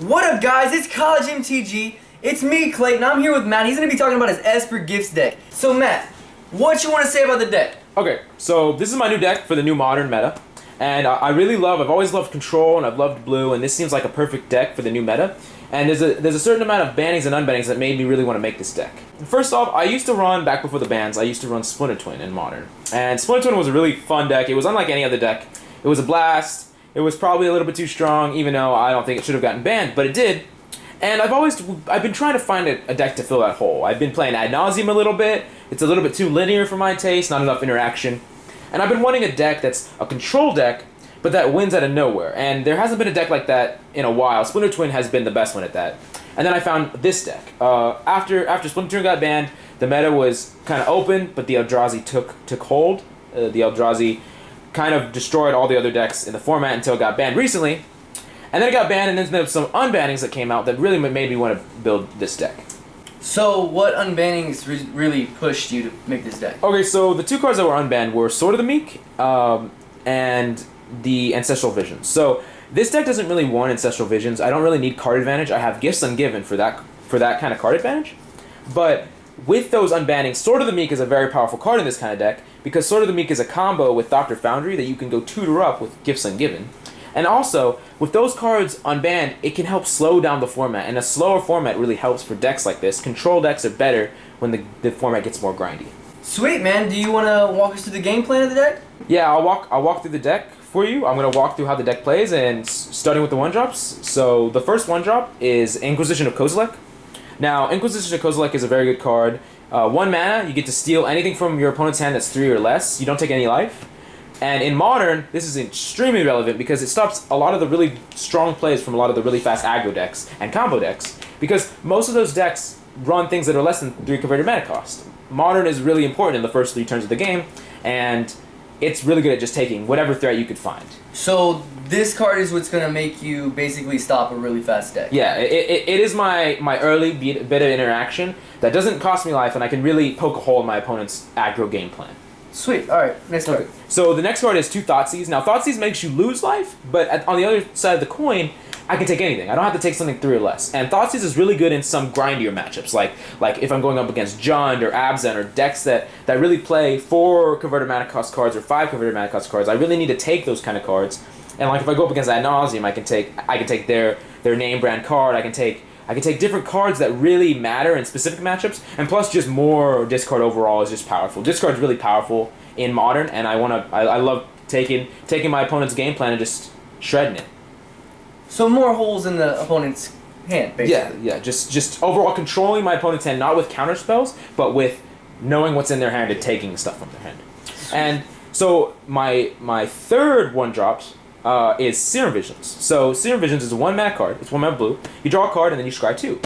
What up, guys? It's College MTG. It's me, Clayton. I'm here with Matt. He's going to be talking about his Esper Gifts deck. So, Matt, what you want to say about the deck? Okay, so this is my new deck for the new Modern meta. And I've always loved Control, and I've loved Blue, and this seems like a perfect deck for the new meta. And there's a certain amount of bannings and unbannings that made me really want to make this deck. First off, I used to run, back before the bans, I used to run Splinter Twin in Modern. And Splinter Twin was a really fun deck. It was unlike any other deck. It was a blast. It was probably a little bit too strong, even though I don't think it should have gotten banned, but it did. And I've been trying to find a deck to fill that hole. I've been playing Ad Nauseam a little bit. It's a little bit too linear for my taste, not enough interaction. And I've been wanting a deck that's a control deck, but that wins out of nowhere. And there hasn't been a deck like that in a while. Splinter Twin has been the best one at that. And then I found this deck. After Splinter Twin got banned, the meta was kind of open, but the Eldrazi took hold. The Eldrazi kind of destroyed all the other decks in the format until it got banned recently. And then it got banned, and then there was some unbannings that came out that really made me want to build this deck. So, what unbannings really pushed you to make this deck? Okay, so the two cards that were unbanned were Sword of the Meek and the Ancestral Visions. So this deck doesn't really want Ancestral Visions. I don't really need card advantage. I have Gifts Ungiven for that kind of card advantage. But with those unbannings, Sword of the Meek is a very powerful card in this kind of deck because Sword of the Meek is a combo with Thopter Foundry that you can go tutor up with Gifts Ungiven. And also, with those cards unbanned, it can help slow down the format, and a slower format really helps for decks like this. Control decks are better when the format gets more grindy. Sweet, man. Do you want to walk us through the game plan of the deck? Yeah, I'll walk through the deck for you. I'm going to walk through how the deck plays, and starting with the 1-drops. So the first 1-drop is Inquisition of Kozilek. Now, Inquisition of Kozilek is a very good card. 1 mana, you get to steal anything from your opponent's hand that's 3 or less. You don't take any life. And in Modern, this is extremely relevant because it stops a lot of the really strong plays from a lot of the really fast aggro decks and combo decks, because most of those decks run things that are less than 3 converted mana cost. Modern is really important in the first 3 turns of the game, and it's really good at just taking whatever threat you could find. So this card is what's going to make you basically stop a really fast deck. Yeah, it is my early bit of interaction that doesn't cost me life, and I can really poke a hole in my opponent's aggro game plan. Sweet. All right, next card. Okay. So the next card is 2 Thoughtseize. Now, Thoughtseize makes you lose life, but on the other side of the coin, I can take anything. I don't have to take something 3 or less. And Thoughtseize is really good in some grindier matchups, like if I'm going up against Jund or Abzan or decks that really play 4 converted mana cost cards or 5 converted mana cost cards. I really need to take those kind of cards. And like if I go up against Ad Nauseam, I can take their name brand card. I can take different cards that really matter in specific matchups, and plus just more discard overall is just powerful. Discard's really powerful in Modern, and I love taking my opponent's game plan and just shredding it. So more holes in the opponent's hand, basically. Yeah, just overall controlling my opponent's hand, not with counter spells, but with knowing what's in their hand and taking stuff from their hand. And so my third 1-drop is Serum Visions. So Serum Visions is a 1 mana card. It's 1 mana blue. You draw a card and then you scry 2.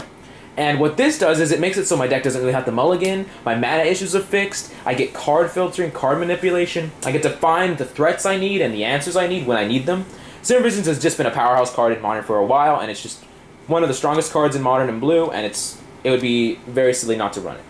And what this does is it makes it so my deck doesn't really have to mulligan. My mana issues are fixed. I get card filtering, card manipulation. I get to find the threats I need and the answers I need when I need them. Serum Visions has just been a powerhouse card in Modern for a while, and it's just one of the strongest cards in Modern and Blue, and it would be very silly not to run it.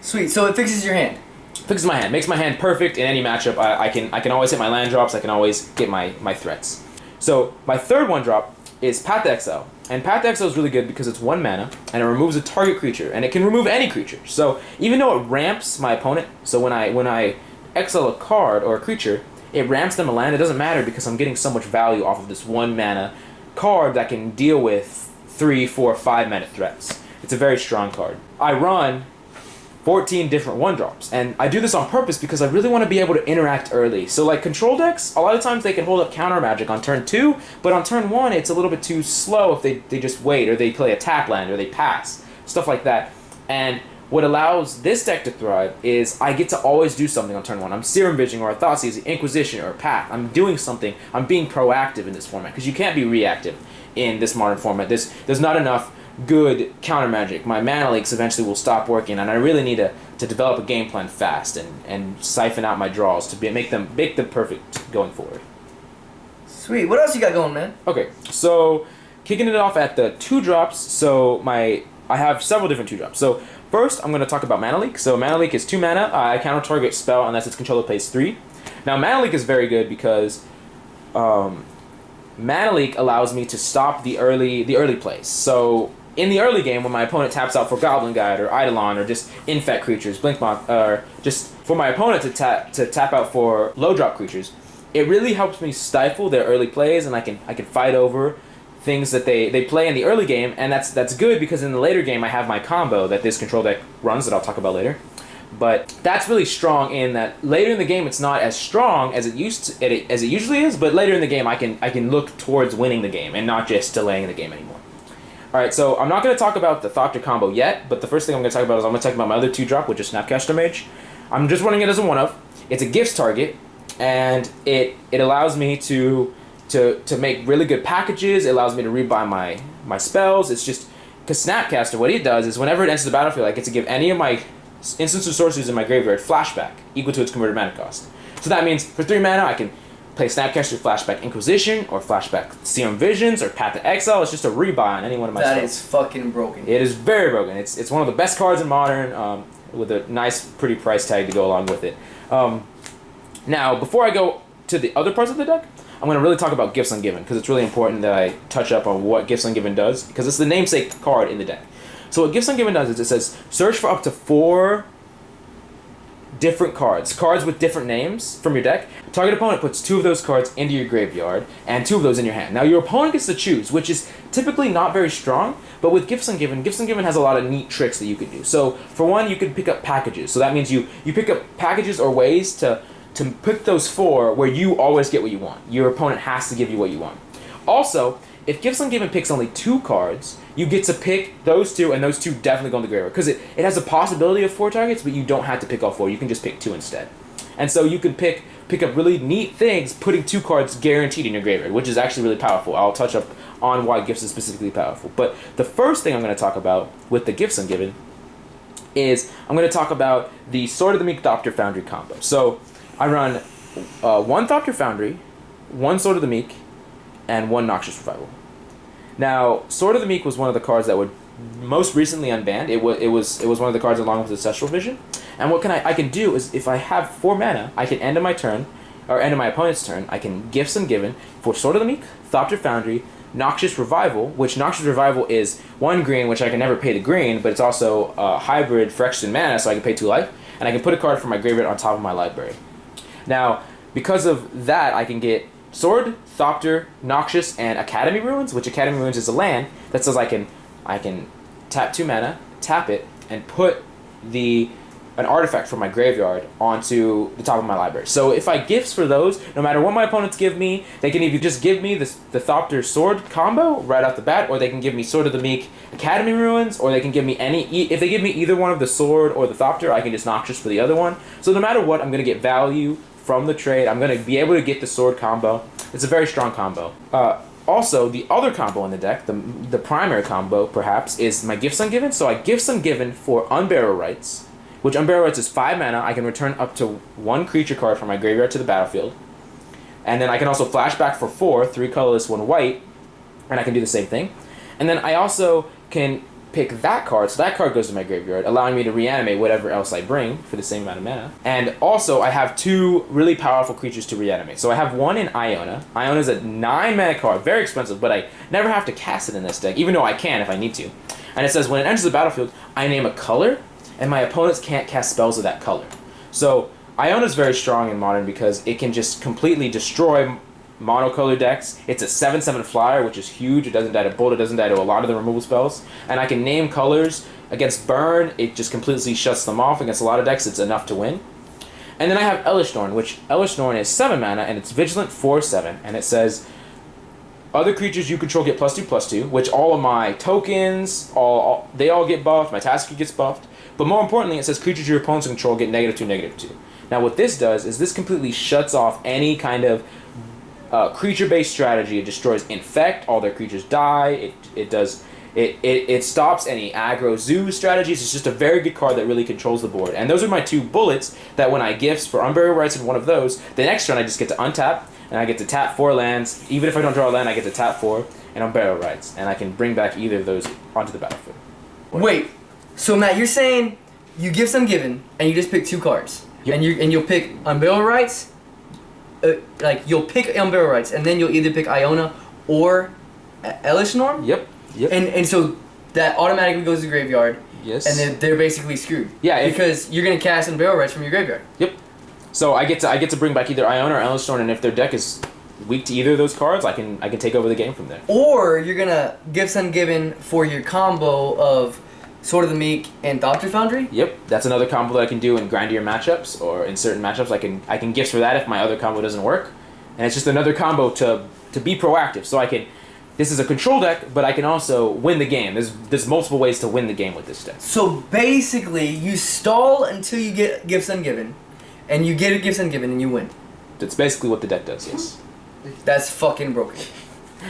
Sweet. So it fixes your hand. Fixes my hand, makes my hand perfect in any matchup. I can always hit my land drops. I can always get my threats. So my third 1-drop is Path to Exile, and Path to Exile is really good because it's 1 mana and it removes a target creature, and it can remove any creature. So even though it ramps my opponent, so when I exile a card or a creature, it ramps them a land. It doesn't matter because I'm getting so much value off of this 1 mana card that can deal with 3, 4, 5 mana threats. It's a very strong card. I run 14 different 1-drops, and I do this on purpose because I really want to be able to interact early. So like control decks, a lot of times they can hold up counter magic on turn 2, but on turn 1 it's a little bit too slow if they just wait, or they play a tap land, or they pass, stuff like that. And what allows this deck to thrive is I get to always do something on turn 1. I'm Serum Vision or a Thoughtseize, Inquisition, or a Path. I'm doing something. I'm being proactive in this format, because you can't be reactive in this Modern format. There's not enough good counter magic. My mana leaks eventually will stop working, and I really need to develop a game plan fast and siphon out my draws to make them perfect going forward. Sweet. What else you got going, man? Okay, so kicking it off at the 2-drops. So I have several different 2-drops. So first, I'm going to talk about Mana Leak. So Mana Leak is 2 mana. I counter target spell unless its controller pays 3. Now Mana Leak is very good because Mana Leak allows me to stop the early plays. So in the early game, when my opponent taps out for Goblin Guide or Eidolon or just infect creatures, Blinkmoth, or just for my opponent to tap out for low drop creatures, it really helps me stifle their early plays, and I can fight over things that they play in the early game, and that's good because in the later game I have my combo that this control deck runs that I'll talk about later. But that's really strong in that later in the game it's not as strong as it usually is, but later in the game I can look towards winning the game and not just delaying the game anymore. Alright, so I'm not going to talk about the Thopter combo yet, but the first thing I'm going to talk about is I'm going to talk about my other 2-drop, which is Snapcaster Mage. I'm just running it as a 1-of. It's a gifts target, and it allows me to make really good packages. It allows me to rebuy my spells. It's just, because Snapcaster, what it does is whenever it enters the battlefield, I get to give any of my instants or sorceries in my graveyard flashback equal to its converted mana cost. So that means for 3 mana I can play Snapcaster Flashback Inquisition or Flashback Serum Visions or Path to Exile. It's just a rebuy on any one of my spells. That is fucking broken. It is very broken. It's one of the best cards in Modern, with a nice, pretty price tag to go along with it. Now, before I go to the other parts of the deck, I'm going to really talk about Gifts Ungiven, because it's really important that I touch up on what Gifts Ungiven does, because it's the namesake card in the deck. So what Gifts Ungiven does is it says, search for up to 4 different cards with different names from your deck. Target opponent puts 2 of those cards into your graveyard and 2 of those in your hand. Now your opponent gets to choose, which is typically not very strong, but with Gifts Ungiven has a lot of neat tricks that you can do. So for one, you can pick up packages. So that means you pick up packages or ways to pick those 4 where you always get what you want. Your opponent has to give you what you want. Also, if Gifts Ungiven picks only 2 cards, you get to pick those 2, and those 2 definitely go in the graveyard. Because it has a possibility of 4 targets, but you don't have to pick all 4. You can just pick 2 instead. And so you can pick up really neat things, putting 2 cards guaranteed in your graveyard, which is actually really powerful. I'll touch up on why Gifts is specifically powerful. But the first thing I'm going to talk about with the Gifts Ungiven is I'm going to talk about the Sword of the Meek Thopter Foundry combo. So I run 1 Thopter Foundry, 1 Sword of the Meek, and 1 Noxious Revival. Now, Sword of the Meek was one of the cards that would most recently unbanned. It was one of the cards along with Ancestral Vision. And what I can do is, if I have 4 mana, I can end of my turn, or end of my opponent's turn, I can Gifts Ungiven for Sword of the Meek, Thopter Foundry, Noxious Revival, which Noxious Revival is 1 green, which I can never pay the green, but it's also a hybrid for extra mana, so I can pay 2 life, and I can put a card from my graveyard on top of my library. Now, because of that, I can get Sword, Thopter, Noxious, and Academy Ruins, which Academy Ruins is a land that says I can tap 2 mana, tap it, and put an artifact from my graveyard onto the top of my library. So if I gifts for those, no matter what my opponents give me, they can either just give me the Thopter Sword combo right off the bat, or they can give me Sword of the Meek Academy Ruins, or they can give me if they give me either one of the Sword or the Thopter, I can just Noxious for the other one. So no matter what, I'm going to get value from the trade. I'm going to be able to get the Sword combo. It's a very strong combo. Also, the other combo in the deck, the primary combo perhaps, is my Gifts Ungiven. So I Gifts Ungiven for Unburial Rites, which Unburial Rites is 5 mana. I can return up to 1 creature card from my graveyard to the battlefield. And then I can also flashback for 4, 3 colorless, 1 white, and I can do the same thing. And then I also can pick that card, so that card goes to my graveyard, allowing me to reanimate whatever else I bring for the same amount of mana. And also, I have 2 really powerful creatures to reanimate. So I have 1 in Iona. Iona is a 9 mana card, very expensive, but I never have to cast it in this deck, even though I can if I need to. And it says, when it enters the battlefield, I name a color, and my opponents can't cast spells of that color. So Iona is very strong in Modern because it can just completely destroy monocolor decks. It's a 7/7 flyer, which is huge. It doesn't die to Bolt, it doesn't die to a lot of the removal spells. And I can name colors. Against Burn, it just completely shuts them off. Against a lot of decks, it's enough to win. And then I have Elvish Norn, which Elvish Norn is 7 mana, and it's Vigilant 4/7. And it says, other creatures you control get +2/+2, which all of my tokens, they all get buffed. My Tasker gets buffed. But more importantly, it says creatures your opponents control get -2, -2. Now what this does is this completely shuts off any kind of creature-based strategy. It destroys Infect, all their creatures die. It stops any aggro zoo strategies. It's just a very good card that really controls the board. And those are my 2 bullets that when I gifts for Unburial Rites in one of those, the next turn I just get to untap, and I get to tap 4 lands. Even if I don't draw a land, I get to tap 4 and Unburial Rites, and I can bring back either of those onto the battlefield. Wait, so Matt, you're saying you Gifts Ungiven and you just pick 2 cards, Yep. and you'll pick Unburial Rites, you'll pick Unburial Rites, and then you'll either pick Iona or Elish Norm. Yep. Yep. And so that automatically goes to the graveyard. Yes. And they're basically screwed. Yeah. Because you're gonna cast and barrel res from your graveyard. Yep. So I get to bring back either Iona or Elish Norm, and if their deck is weak to either of those cards, I can take over the game from there. Or you're gonna Gifts Ungiven for your combo of Sword of the Meek and Thopter Foundry. Yep, that's another combo that I can do in grindier matchups, or in certain matchups I can gifts for that if my other combo doesn't work, and it's just another combo to be proactive. So I can. This is a control deck, but I can also win the game. There's multiple ways to win the game with this deck. So basically, you stall until you get Gifts Ungiven, and you get a Gifts Ungiven and you win. That's basically what the deck does. Yes. That's fucking broken.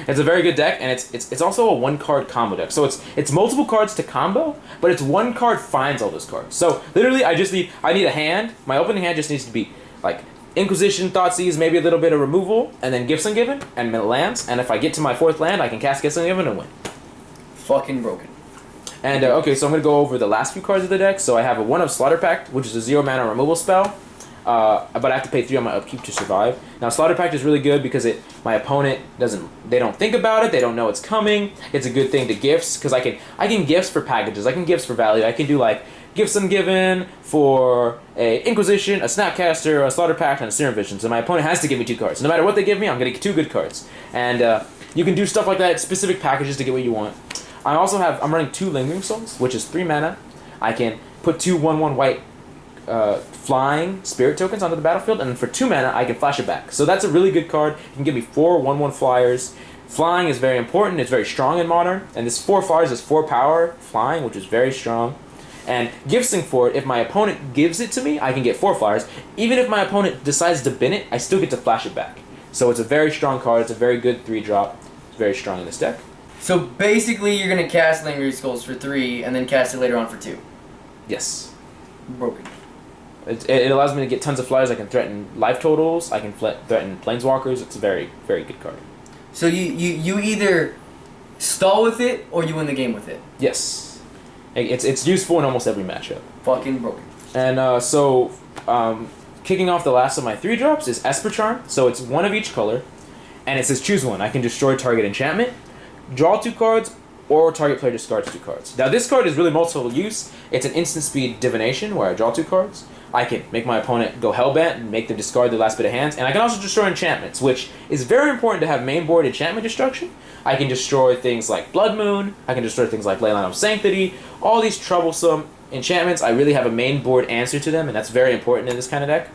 It's a very good deck, and it's also a 1-card combo deck. So it's multiple cards to combo, but it's 1 card finds all those cards. So literally, I need a hand. My opening hand just needs to be like Inquisition, Thoughtseize, maybe a little bit of removal, and then Gifts Ungiven and lands. And if I get to my 4th land, I can cast Gifts Ungiven and win. Fucking broken. And okay, so I'm gonna go over the last few cards of the deck. So I have a 1 of Slaughter Pact, which is a 0-mana removal spell. But I have to pay 3 on my upkeep to survive. Now, Slaughter Pact is really good because my opponent they don't think about it, they don't know it's coming. It's a good thing to gifts because I can gifts for packages, I can gifts for value, I can do like Gifts Ungiven for a Inquisition, a Snapcaster, a Slaughter Pact, and a Serum Vision. So my opponent has to give me 2 cards. No matter what they give me, I'm gonna get 2 good cards. And you can do stuff like that, specific packages to get what you want. I'm running 2 Lingering Souls, which is 3 mana. I can put 2 1/1 white flying spirit tokens onto the battlefield, and for 2 mana I can flash it back. So that's a really good card. You can give me 4 1/1 flyers. Flying is very important, it's very strong in Modern, and this 4 flyers is 4 power flying, which is very strong. And gifting for it, if my opponent gives it to me, I can get 4 flyers. Even if my opponent decides to bin it, I still get to flash it back. So it's a very strong card, it's a very good 3-drop. It's very strong in this deck. So basically, you're gonna cast Lingering Skulls for 3, and then cast it later on for 2. Yes. Broken. It allows me to get tons of flyers. I can threaten life totals. I can threaten planeswalkers. It's a very, very good card. So you either stall with it or you win the game with it. Yes, it's useful in almost every matchup. Fucking broken. And kicking off the last of my 3-drops is Esper Charm. So it's 1 of each color, and it says choose 1. I can destroy target enchantment, draw 2 cards, or target player discards 2 cards. Now this card is really multiple use. It's an instant speed divination where I draw 2 cards. I can make my opponent go hellbent and make them discard their last bit of hands, and I can also destroy enchantments, which is very important to have main board enchantment destruction. I can destroy things like Blood Moon, I can destroy things like Leyline of Sanctity, all these troublesome enchantments. I really have a main board answer to them, and that's very important in this kind of deck.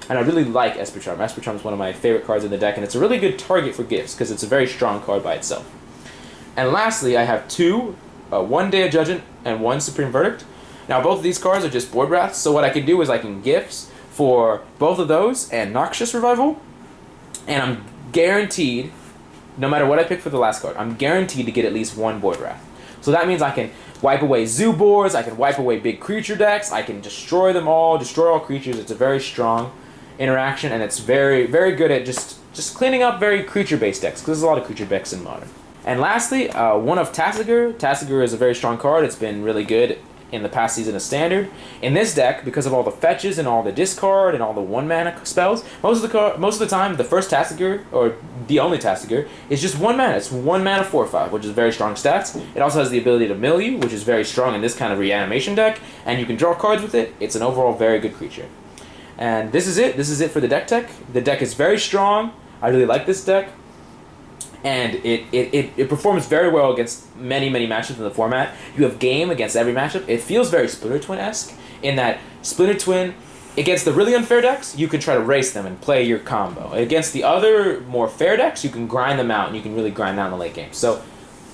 And I really like Esper Charm. Esper Charm is one of my favorite cards in the deck, and it's a really good target for gifts because it's a very strong card by itself. And lastly, I have 2, 1 Day of Judgment and 1 Supreme Verdict. Now, both of these cards are just board wraths, so what I can do is I can gifts for both of those and Noxious Revival, and I'm guaranteed, no matter what I pick for the last card, I'm guaranteed to get at least 1 board wrath. So that means I can wipe away zoo boards, I can wipe away big creature decks, I can destroy them all, destroy all creatures. It's a very strong interaction, and it's very, very good at just cleaning up very creature-based decks, because there's a lot of creature decks in Modern. And lastly, 1 of Tasigur. Tasigur is a very strong card. It's been really good in the past season of Standard. In this deck, because of all the fetches and all the discard and all the 1-mana spells, most of the time, the first Tasigur, or the only Tasigur, is just 1 mana. It's 1 mana 4/5, which is very strong stats. It also has the ability to mill you, which is very strong in this kind of reanimation deck, and you can draw cards with it. It's an overall very good creature. And this is it. This is it for the deck tech. The deck is very strong. I really like this deck. And it performs very well against many matchups in the format. You have game against every matchup. It feels very Splinter Twin-esque in that Splinter Twin, against the really unfair decks, you can try to race them and play your combo. Against the other more fair decks, you can grind them out and you can really grind down the late game. So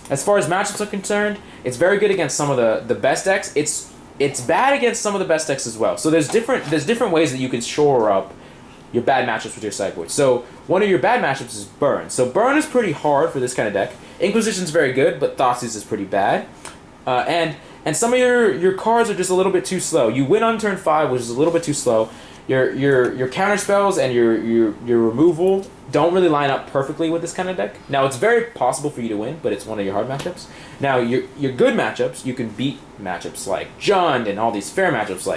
as far as matchups are concerned, it's very good against some of the best decks. It's bad against some of the best decks as well. So there's different ways that you can shore up your bad matchups with your sideboard. So one of your bad matchups is Burn. So Burn is pretty hard for this kind of deck. Inquisition's very good, but Thoughtseize is pretty bad. And some of your cards are just a little bit too slow. You win on turn 5, which is a little bit too slow. Your counter spells and your removal don't really line up perfectly with this kind of deck. Now it's very possible for you to win, but it's one of your hard matchups. Now your good matchups, you can beat matchups like Jund and all these fair matchups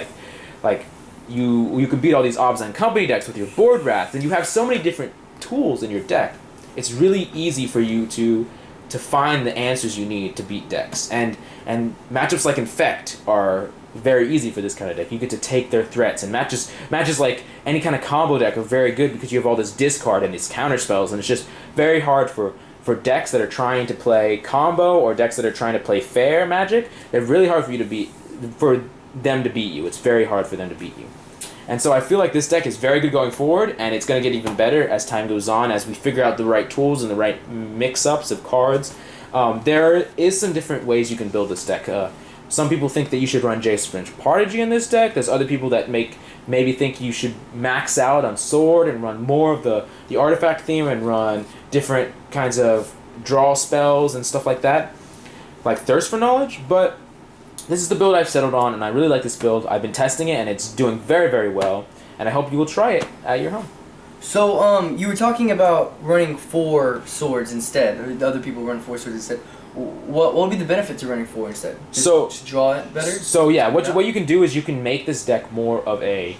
like you can beat all these Obs and Company decks with your board wrath, and you have so many different tools in your deck it's really easy for you to find the answers you need to beat decks. And matchups like Infect are very easy for this kind of deck. You get to take their threats, and matches like any kind of combo deck are very good because you have all this discard and these counter spells, and it's just very hard for decks that are trying to play combo or decks that are trying to play fair Magic. They're really hard for them to beat you. It's very hard for them to beat you. And so I feel like this deck is very good going forward, and it's going to get even better as time goes on, as we figure out the right tools and the right mix-ups of cards. There is some different ways you can build this deck. Some people think that you should run Jace Fringe Prodigy in this deck. There's other people that maybe think you should max out on Sword and run more of the artifact theme and run different kinds of draw spells and stuff like that, like Thirst for Knowledge. But this is the build I've settled on, and I really like this build. I've been testing it, and it's doing very, very well, and I hope you will try it at your home. So, you were talking about running 4 swords instead, or the other people run 4 swords instead. What would be the benefit to running 4 instead? Just draw it better? So yeah, what you can do is you can make this deck more of a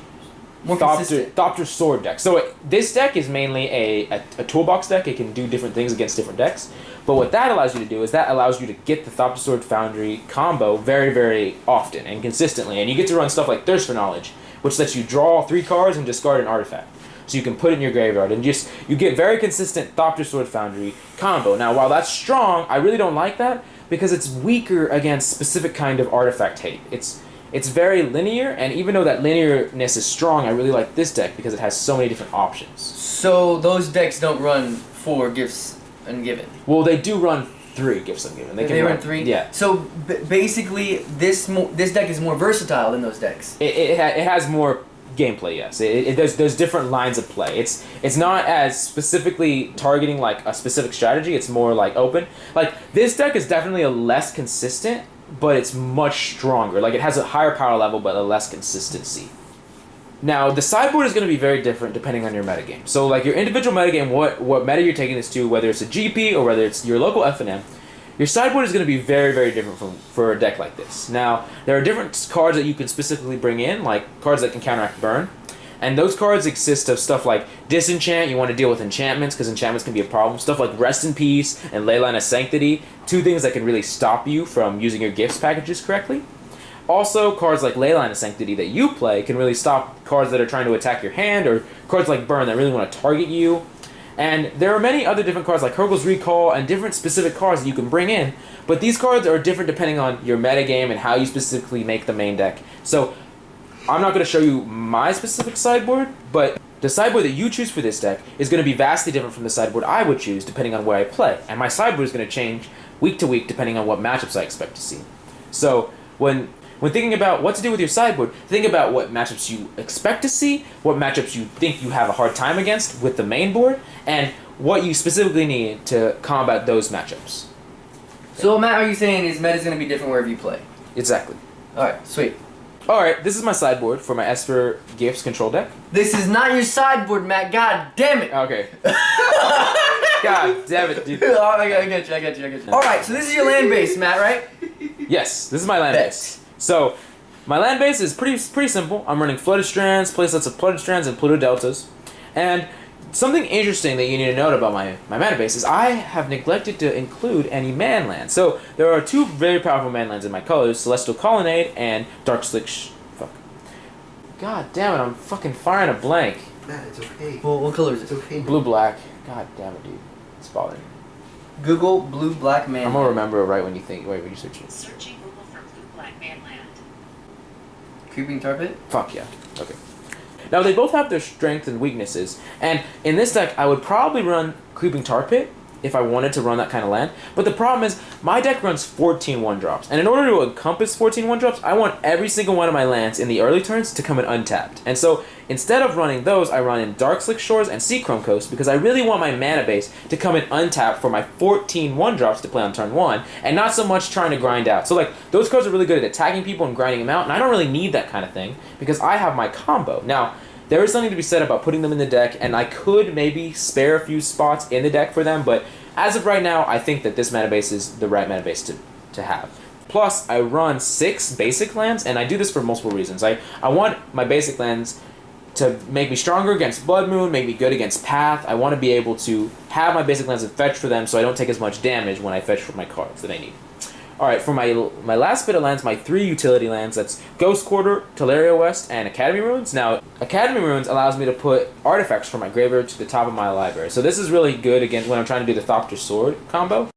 Thopter Sword deck. So this deck is mainly a toolbox deck. It can do different things against different decks. But what that allows you to do is that allows you to get the Thopter Sword Foundry combo very, very often and consistently. And you get to run stuff like Thirst for Knowledge, which lets you draw 3 cards and discard an artifact. So you can put it in your graveyard, and you get very consistent Thopter Sword Foundry combo. Now, while that's strong, I really don't like that because it's weaker against specific kind of artifact hate. It's very linear, and even though that linearness is strong, I really like this deck because it has so many different options. So those decks don't run 4 Gifts Ungiven? Well, they do run 3 Gifts Ungiven. They run 3? Yeah. So basically, this deck is more versatile than those decks? It has more gameplay, yes. There's different lines of play. It's not as specifically targeting like a specific strategy. It's more like open. Like this deck is definitely a less consistent, but it's much stronger. Like it has a higher power level, but a less consistency. Now the sideboard is going to be very different depending on your metagame. So like your individual metagame, what meta you're taking this to, whether it's a GP or whether it's your local FNM, your sideboard is going to be very, very different for a deck like this. Now, there are different cards that you can specifically bring in, like cards that can counteract burn. And those cards exist of stuff like Disenchant, you want to deal with enchantments, because enchantments can be a problem. Stuff like Rest in Peace and Leyline of Sanctity, 2 things that can really stop you from using your gifts packages correctly. Also, cards like Leyline of Sanctity that you play can really stop cards that are trying to attack your hand, or cards like Burn that really want to target you. And there are many other different cards like Hurgle's Recall and different specific cards that you can bring in, but these cards are different depending on your metagame and how you specifically make the main deck. So I'm not going to show you my specific sideboard, but the sideboard that you choose for this deck is going to be vastly different from the sideboard I would choose depending on where I play. And my sideboard is going to change week to week depending on what matchups I expect to see. So when thinking about what to do with your sideboard, think about what matchups you expect to see, what matchups you think you have a hard time against with the main board, and what you specifically need to combat those matchups. So what Matt are you saying is meta's going to be different wherever you play? Exactly. Alright, sweet. Alright, this is my sideboard for my Esper Gifts control deck. This is not your sideboard, Matt. God damn it. Okay. God damn it, dude. Oh, I get you. Alright, so this is your land base, Matt, right? Yes, this is my land base. So, my land base is pretty simple. I'm running Flooded Strands, playsets of Flooded Strands, and Pluto Deltas. And something interesting that you need to note about my mana base is I have neglected to include any man lands. So, there are 2 very powerful man lands in my colors, Celestial Colonnade and Dark Slick fuck. God damn it, I'm fucking firing a blank. Man, it's okay. Well, what color is it? It's okay. Blue-black. God damn it, dude. It's bothering me. Google blue-black man. I'm gonna remember it right when you think. Wait, when you search it. Searching Google for blue-black man land. Creeping Tar Pit? Fuck yeah. Okay. Now they both have their strengths and weaknesses, and in this deck I would probably run Creeping Tar Pit if I wanted to run that kind of land. But the problem is my deck runs 14 1-drops, and in order to encompass 14 1-drops, I want every single one of my lands in the early turns to come in untapped. And so instead of running those, I run in Dark Slick Shores and Seachrome Coast because I really want my mana base to come in untapped for my 14 1-drops to play on turn 1, and not so much trying to grind out. So like those cards are really good at attacking people and grinding them out, and I don't really need that kind of thing because I have my combo. Now, there is something to be said about putting them in the deck, and I could maybe spare a few spots in the deck for them, but as of right now, I think that this mana base is the right mana base to have. Plus, I run 6 basic lands, and I do this for multiple reasons. I want my basic lands to make me stronger against Blood Moon, make me good against Path. I want to be able to have my basic lands and fetch for them so I don't take as much damage when I fetch for my cards that I need. Alright, for my last bit of lands, my 3 utility lands, that's Ghost Quarter, Teleria West, and Academy Ruins. Now, Academy Ruins allows me to put artifacts from my graveyard to the top of my library. So this is really good again when I'm trying to do the Thopter Sword combo.